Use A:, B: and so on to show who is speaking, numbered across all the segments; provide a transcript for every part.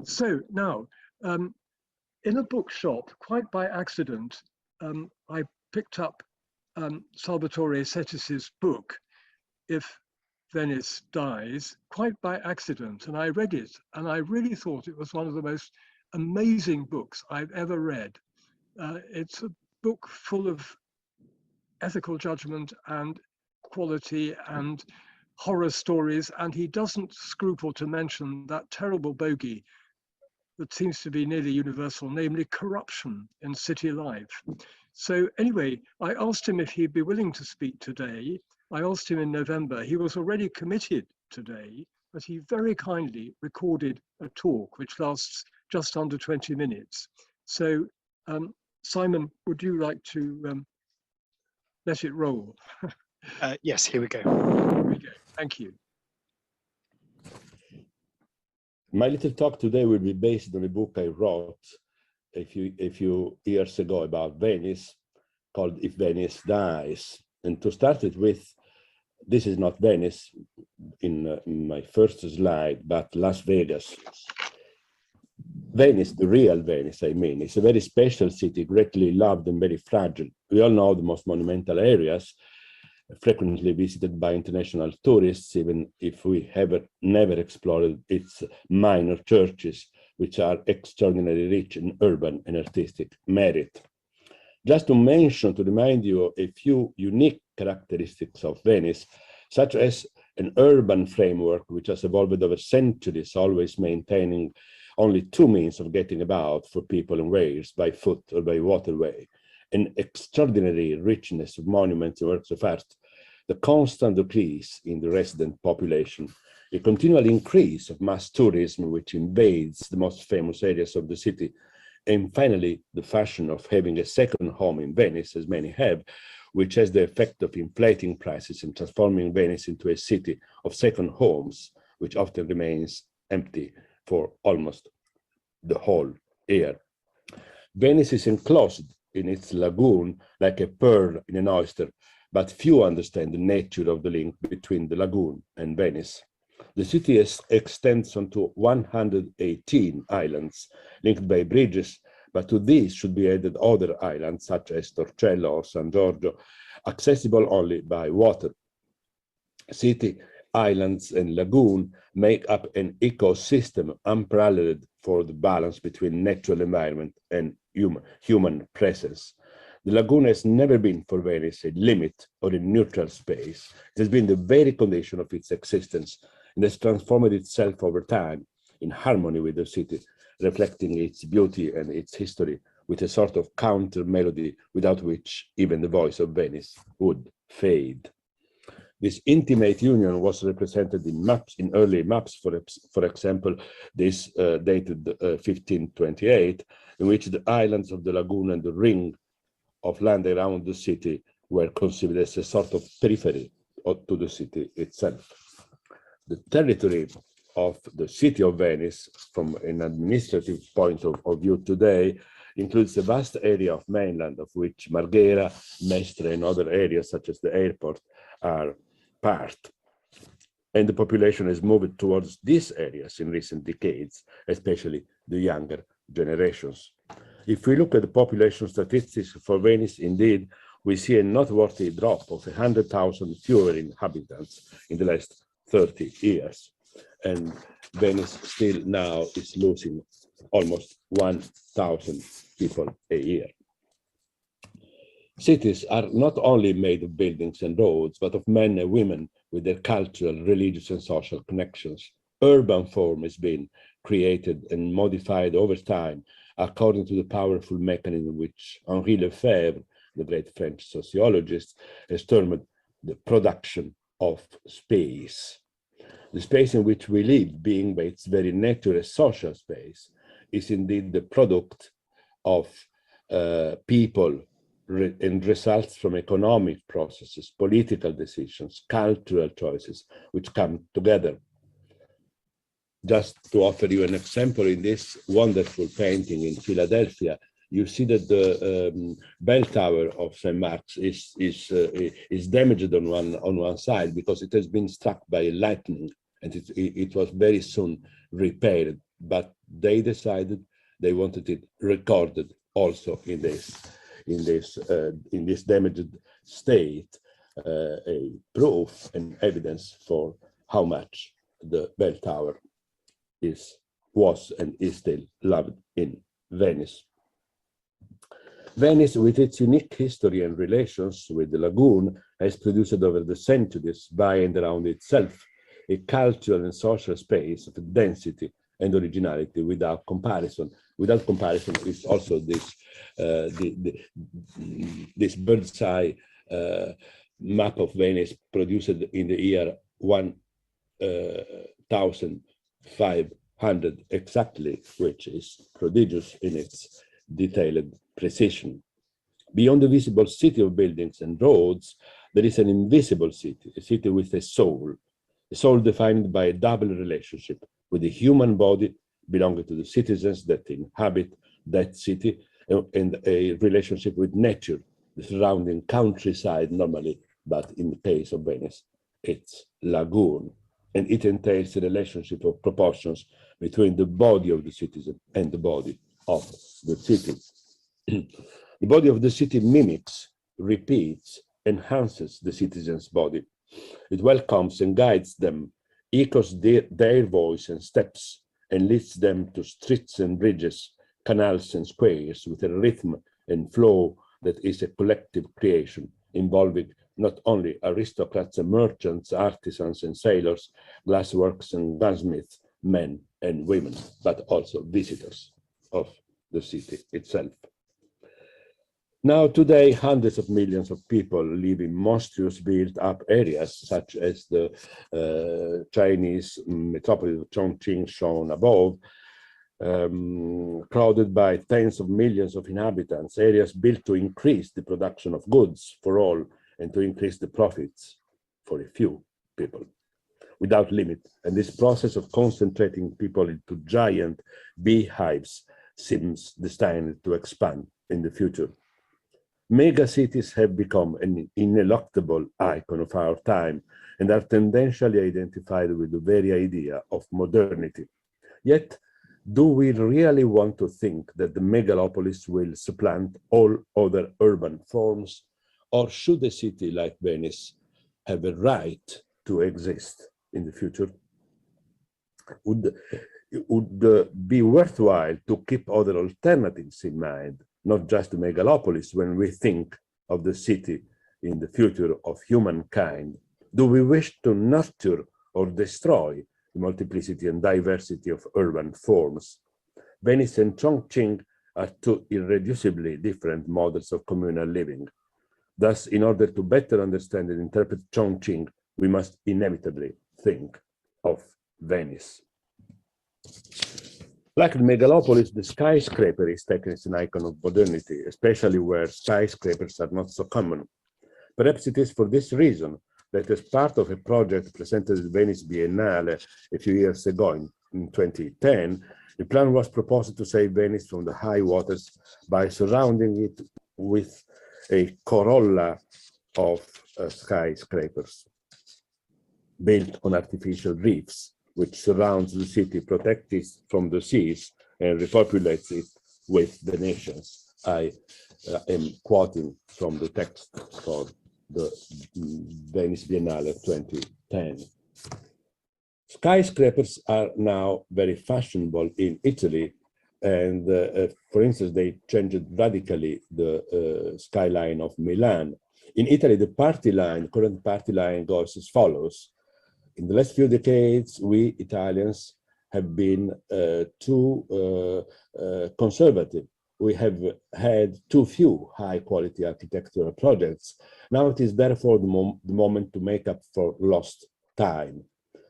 A: So now, in a bookshop, quite by accident, I picked up Salvatore Settis's book, If Venice Dies, quite by accident, and I read it, and I really thought it was one of the most amazing books I've ever read. It's a book full of ethical judgment and quality and horror stories, and he doesn't scruple to mention that terrible bogey that seems to be nearly universal, namely corruption in city life. So anyway, I asked him if he'd be willing to speak today. I asked him in November. He was already committed today, but he very kindly recorded a talk which lasts just under 20 minutes. So Simon, would you like to let it roll?
B: Yes, here we go.
A: Here we go. Thank you.
C: My little talk today will be based on a book I wrote a few years ago about Venice, called If Venice Dies. And to start it with, this is not Venice in my first slide, but Las Vegas. Venice, the real Venice, I mean, it's a very special city, greatly loved and very fragile. We all know the most monumental areas, frequently visited by international tourists, even if we have never explored its minor churches, which are extraordinarily rich in urban and artistic merit. Just to mention, to remind you of a few unique characteristics of Venice, such as an urban framework which has evolved over centuries, always maintaining only two means of getting about for people and wares, by foot or by waterway, an extraordinary richness of monuments and works of art, the constant decrease in the resident population, a continual increase of mass tourism which invades the most famous areas of the city, and finally, the fashion of having a second home in Venice, as many have, which has the effect of inflating prices and transforming Venice into a city of second homes, which often remains empty for almost the whole year. Venice is enclosed in its lagoon like a pearl in an oyster, but few understand the nature of the link between the lagoon and Venice. The city extends onto 118 islands linked by bridges, but to these should be added other islands such as Torcello or San Giorgio, accessible only by water. City, islands, and lagoon make up an ecosystem unparalleled for the balance between natural environment and human presence. The lagoon has never been for Venice a limit or a neutral space. It has been the very condition of its existence and has transformed itself over time in harmony with the city, reflecting its beauty and its history with a sort of counter melody without which even the voice of Venice would fade. This intimate union was represented in maps, in early maps, for example, this dated 1528, in which the islands of the lagoon and the ring of land around the city were considered as a sort of periphery to the city itself. The territory of the city of Venice, from an administrative point of view today, includes a vast area of mainland, of which Marghera, Mestre, and other areas such as the airport are part. And the population has moved towards these areas in recent decades, especially the younger generations. If we look at the population statistics for Venice, indeed, we see a noteworthy drop of 100,000 fewer inhabitants in the last 30 years. And Venice still now is losing almost 1,000 people a year. Cities are not only made of buildings and roads, but of men and women with their cultural, religious, and social connections. Urban form has been created and modified over time according to the powerful mechanism which Henri Lefebvre, the great French sociologist, has termed the production of space. The space in which we live, being by its very nature a social space, is indeed the product of people and results from economic processes, political decisions, cultural choices, which come together. Just to offer you an example, in this wonderful painting in Philadelphia, you see that the bell tower of St. Mark's is damaged on one side because it has been struck by lightning, and it was very soon repaired but they decided they wanted it recorded also in this damaged state, a proof and evidence for how much the bell tower was and is still loved in Venice. Venice, with its unique history and relations with the lagoon, has produced over the centuries, by and around itself, a cultural and social space of density and originality without comparison. Without comparison is also this this bird's eye map of Venice produced in the year 1500 exactly, which is prodigious in its detailed precision. Beyond the visible city of buildings and roads, there is an invisible city, a city with a soul defined by a double relationship with the human body belonging to the citizens that inhabit that city, and a relationship with nature, the surrounding countryside normally, but in the case of Venice, it's lagoon. And it entails a relationship of proportions between the body of the citizen and the body of the city. The body of the city mimics, repeats, enhances the citizen's body. It welcomes and guides them, echoes their voice and steps, and leads them to streets and bridges, canals and squares with a rhythm and flow that is a collective creation involving not only aristocrats and merchants, artisans and sailors, glassworkers and gunsmiths, men and women, but also visitors of the city itself. Now, today, hundreds of millions of people live in monstrous built-up areas, such as the Chinese metropolis of Chongqing, shown above, crowded by tens of millions of inhabitants, areas built to increase the production of goods for all and to increase the profits for a few people, without limit. And this process of concentrating people into giant beehives seems destined to expand in the future. Mega cities have become an ineluctable icon of our time and are tendentially identified with the very idea of modernity. Yet, do we really want to think that the megalopolis will supplant all other urban forms, or should a city like Venice have a right to exist in the future? Would be worthwhile to keep other alternatives in mind, not just the megalopolis, when we think of the city in the future of humankind? Do we wish to nurture or destroy the multiplicity and diversity of urban forms? Venice and Chongqing are two irreducibly different models of communal living. Thus, in order to better understand and interpret Chongqing, we must inevitably think of Venice. Like the megalopolis, the skyscraper is taken as an icon of modernity, especially where skyscrapers are not so common. Perhaps it is for this reason that, as part of a project presented at Venice Biennale a few years ago in 2010, the plan was proposed to save Venice from the high waters by surrounding it with a corolla of skyscrapers built on artificial reefs, which surrounds the city, protects it from the seas, and repopulates it with the nations. I am quoting from the text for the Venice Biennale 2010. Skyscrapers are now very fashionable in Italy, and for instance, they changed radically the skyline of Milan. In Italy, the current party line goes as follows. In the last few decades, we Italians have been too conservative. We have had too few high-quality architectural projects. Now it is therefore the moment to make up for lost time.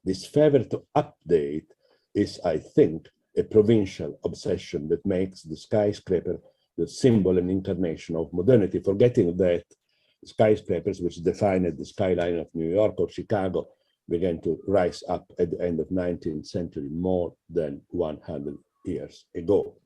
C: This favor to update is, I think, a provincial obsession that makes the skyscraper the symbol and incarnation of modernity, forgetting that skyscrapers, which defined the skyline of New York or Chicago, began to rise up at the end of the 19th century, more than 100 years ago.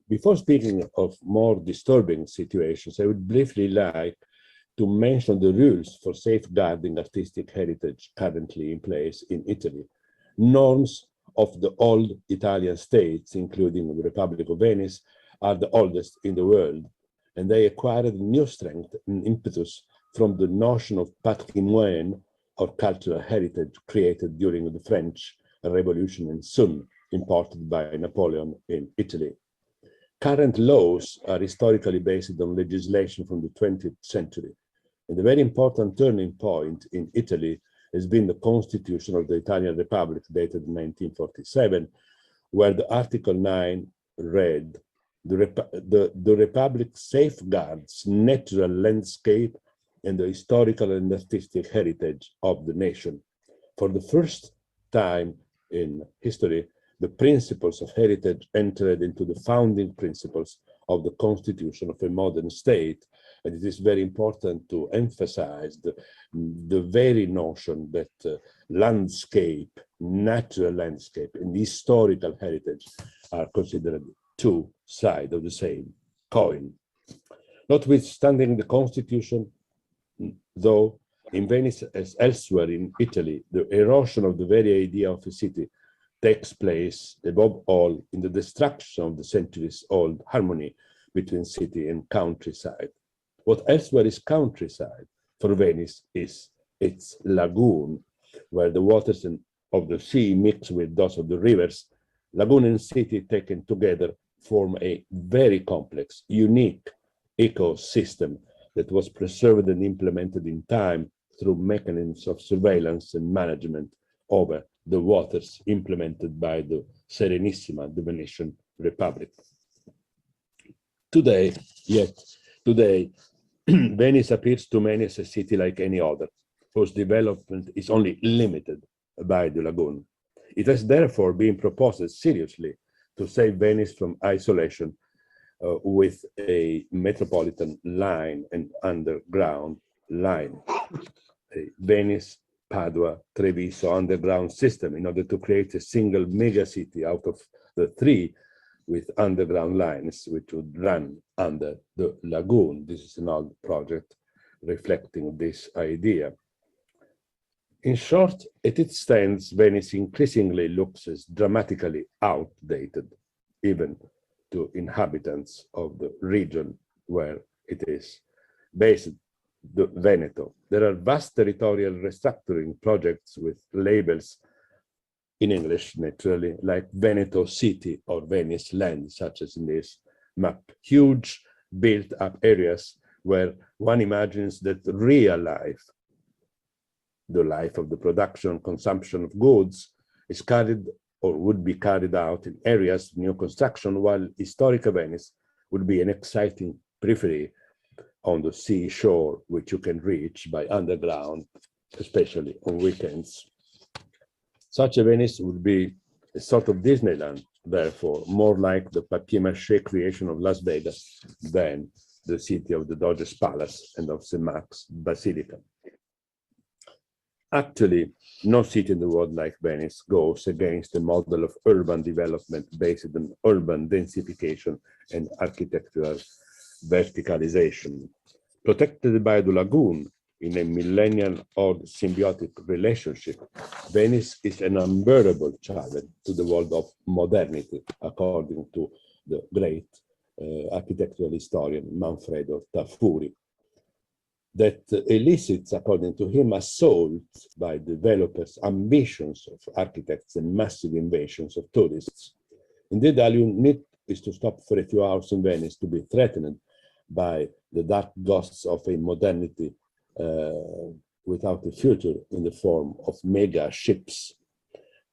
C: Before speaking of more disturbing situations, I would briefly like to mention the rules for safeguarding artistic heritage currently in place in Italy. Norms of the old Italian states, including the Republic of Venice, are the oldest in the world, and they acquired new strength and impetus from the notion of patrimoine or cultural heritage created during the French Revolution and soon imported by Napoleon in Italy. Current laws are historically based on legislation from the 20th century, and a very important turning point in Italy has been the Constitution of the Italian Republic, dated in 1947, where the Article 9 read, the Republic safeguards natural landscape and the historical and artistic heritage of the nation. For the first time in history, the principles of heritage entered into the founding principles of the constitution of a modern state. And it is very important to emphasize the very notion that landscape, natural landscape, and historical heritage are considered two sides of the same coin. Notwithstanding the constitution, though, in Venice as elsewhere in Italy, the erosion of the very idea of a city takes place, above all, in the destruction of the centuries-old harmony between city and countryside. What elsewhere is countryside, for Venice is its lagoon, where the waters of the sea mix with those of the rivers. Lagoon and city taken together form a very complex, unique ecosystem that was preserved and implemented in time through mechanisms of surveillance and management over the waters implemented by the Serenissima, the Venetian Republic. Today, Venice appears to many as a city like any other, whose development is only limited by the lagoon. It has therefore been proposed seriously to save Venice from isolation with a metropolitan line and underground line, a Venice, Padua, Treviso underground system, in order to create a single megacity out of the three with underground lines which would run under the lagoon. This is an old project reflecting this idea. In short, as it stands, Venice increasingly looks as dramatically outdated, even to inhabitants of the region where it is based, the Veneto. There are vast territorial restructuring projects with labels in English, naturally, like Veneto City or Venice Land, such as in this map. Huge built-up areas where one imagines that real life, the life of the production, consumption of goods, is carried or would be carried out in areas of new construction, while historical Venice would be an exciting periphery on the seashore, which you can reach by underground, especially on weekends. Such a Venice would be a sort of Disneyland, therefore, more like the papier-mâché creation of Las Vegas than the city of the Doge's Palace and of St. Mark's Basilica. Actually, no city in the world like Venice goes against the model of urban development based on urban densification and architectural verticalization. Protected by the lagoon in a millennial-old symbiotic relationship, Venice is an unbearable challenge to the world of modernity, according to the great architectural historian Manfredo Tafuri, that elicits, according to him, assault by developers' ambitions of architects and massive invasions of tourists. Indeed, all you need is to stop for a few hours in Venice to be threatened by the dark ghosts of a modernity without a future in the form of mega ships,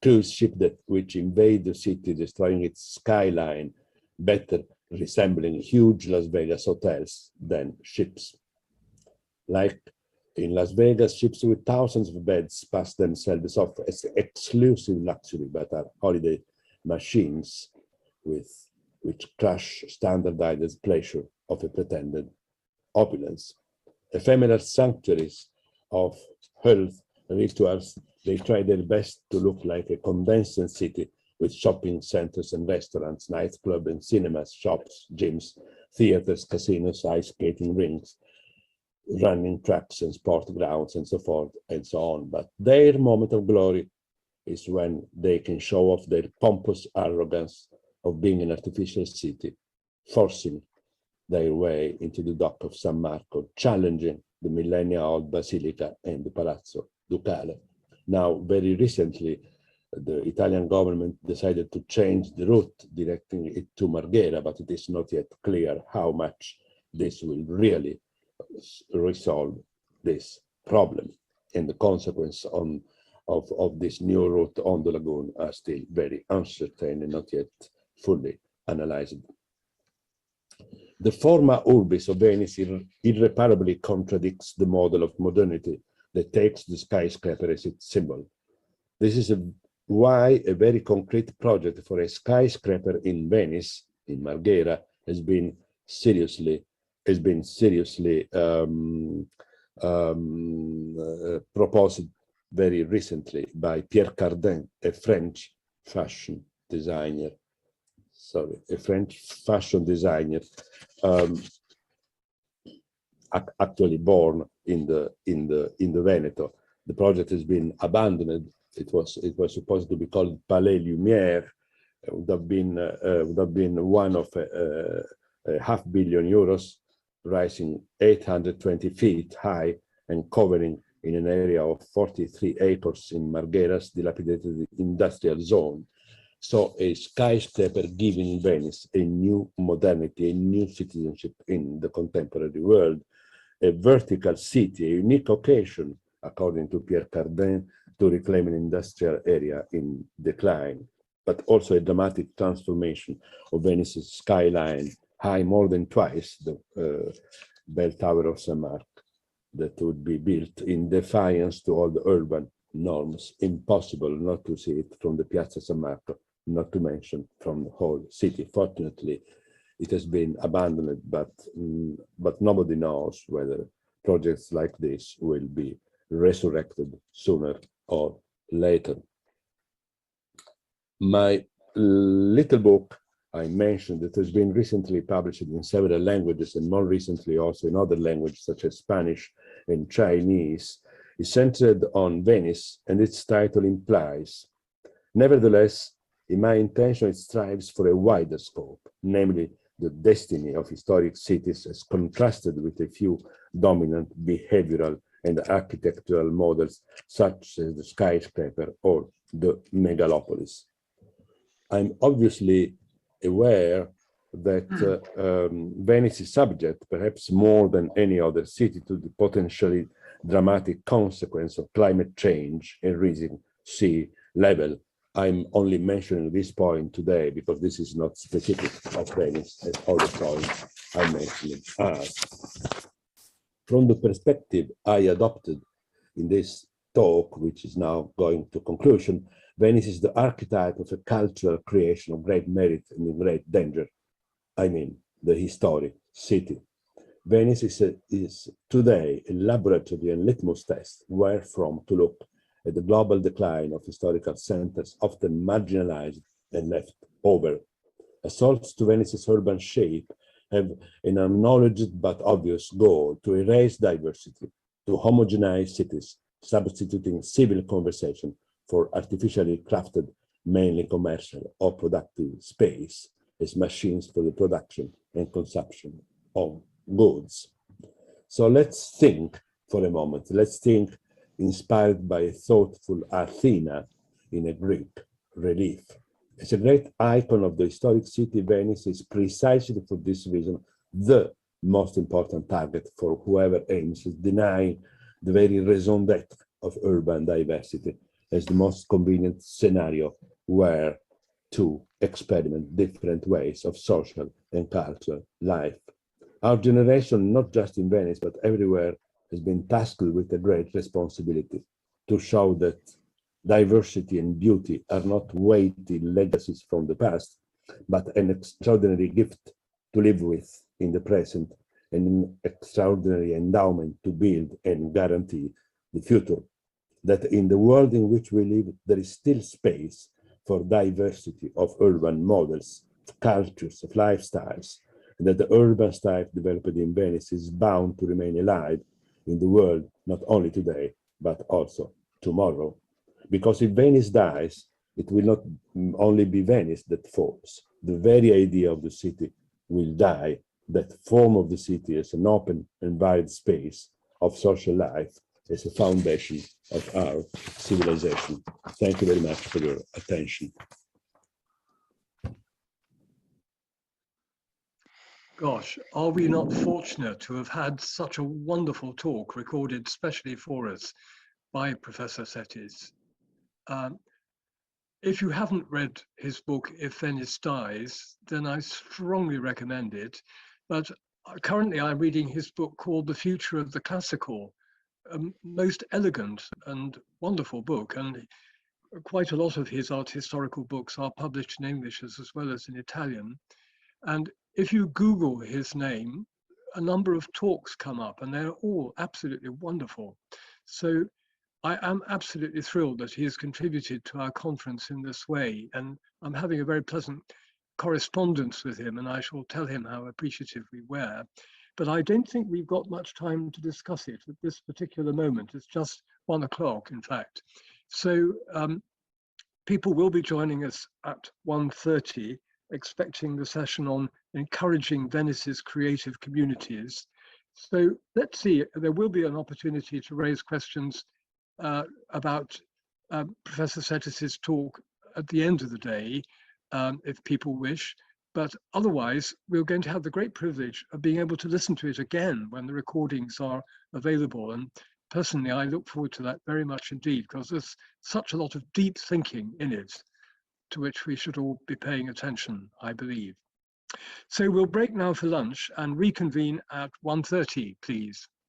C: cruise ships which invade the city, destroying its skyline, better resembling huge Las Vegas hotels than ships. Like in Las Vegas, ships with thousands of beds pass themselves off as exclusive luxury, but are holiday machines which crush standardized pleasure of a pretended opulence. Ephemeral sanctuaries of health rituals, they try their best to look like a condensed city with shopping centers and restaurants, nightclubs and cinemas, shops, gyms, theaters, casinos, ice skating rinks, running tracks and sport grounds and so forth and so on. But their moment of glory is when they can show off their pompous arrogance of being an artificial city, forcing their way into the dock of San Marco, challenging the millennia-old Basilica and the Palazzo Ducale. Now, very recently, the Italian government decided to change the route, directing it to Marghera, but it is not yet clear how much this will really resolve this problem. And the consequence of this new route on the lagoon are still very uncertain and not yet fully analyzed. The forma urbis of Venice irreparably contradicts the model of modernity that takes the skyscraper as its symbol. This is why a very concrete project for a skyscraper in Venice, in Marghera, has been seriously proposed very recently by Pierre Cardin, a French fashion designer. Actually born in the Veneto. The project has been abandoned. It was supposed to be called Palais Lumière. It would have been one of €500 million, rising 820 feet high and covering in an area of 43 acres in Marghera's dilapidated industrial zone. So a skyscraper giving Venice a new modernity, a new citizenship in the contemporary world, a vertical city, a unique occasion, according to Pierre Cardin, to reclaim an industrial area in decline, but also a dramatic transformation of Venice's skyline, high more than twice the bell tower of St. Mark, that would be built in defiance to all the urban norms. Impossible not to see it from the Piazza San Marco, not to mention from the whole city. Fortunately, it has been abandoned, but nobody knows whether projects like this will be resurrected sooner or later. My little book, I mentioned, that has been recently published in several languages and more recently also in other languages such as Spanish and Chinese, is centered on Venice, and its title implies. Nevertheless, in my intention, it strives for a wider scope, namely the destiny of historic cities as contrasted with a few dominant behavioral and architectural models such as the skyscraper or the megalopolis. I'm obviously aware that Venice is subject, perhaps more than any other city, to the potentially dramatic consequence of climate change and rising sea level. I'm only mentioning this point today because this is not specific of Venice, as other points I mentioned are. From the perspective I adopted in this talk, which is now going to conclusion, Venice is the archetype of a cultural creation of great merit and great danger. I mean, the historic city. Venice is today a laboratory and litmus test wherefrom to look at the global decline of historical centers, often marginalized and left over. Assaults to Venice's urban shape have an acknowledged but obvious goal to erase diversity, to homogenize cities, substituting civil conversation for artificially crafted, mainly commercial or productive space as machines for the production and consumption of goods. So let's think for a moment. Let's think inspired by a thoughtful Athena in a Greek relief. As a great icon of the historic city, Venice is precisely for this reason the most important target for whoever aims at denying the very raison d'etre of urban diversity as the most convenient scenario where to experiment different ways of social and cultural life. Our generation, not just in Venice, but everywhere, has been tasked with a great responsibility to show that diversity and beauty are not weighty legacies from the past, but an extraordinary gift to live with in the present and an extraordinary endowment to build and guarantee the future. That in the world in which we live, there is still space for diversity of urban models, of cultures, of lifestyles, and that the urban style developed in Venice is bound to remain alive in the world, not only today, but also tomorrow. because if Venice dies, it will not only be Venice that falls. The very idea of the city will die, that form of the city as an open and wide space of social life as a foundation of our civilization. Thank you very much for your attention.
A: Gosh, are we not fortunate to have had such a wonderful talk recorded specially for us by Professor Settis? If you haven't read his book, If Venice Dies, then I strongly recommend it. But currently I'm reading his book called The Future of the Classical, a most elegant and wonderful book. And quite a lot of his art historical books are published in English as well as in Italian. And if you Google his name, a number of talks come up and they're all absolutely wonderful. So I am absolutely thrilled that he has contributed to our conference in this way. And I'm having a very pleasant correspondence with him, and I shall tell him how appreciative we were. But I don't think we've got much time to discuss it at this particular moment. It's just 1 o'clock, in fact. So people will be joining us at 1:30, expecting the session on encouraging Venice's creative communities. So let's see, there will be an opportunity to raise questions about Professor Settis's talk at the end of the day, if people wish. But otherwise, we're going to have the great privilege of being able to listen to it again when the recordings are available. And personally, I look forward to that very much indeed, because there's such a lot of deep thinking in it, to which we should all be paying attention, I believe. So we'll break now for lunch and reconvene at 1:30, please.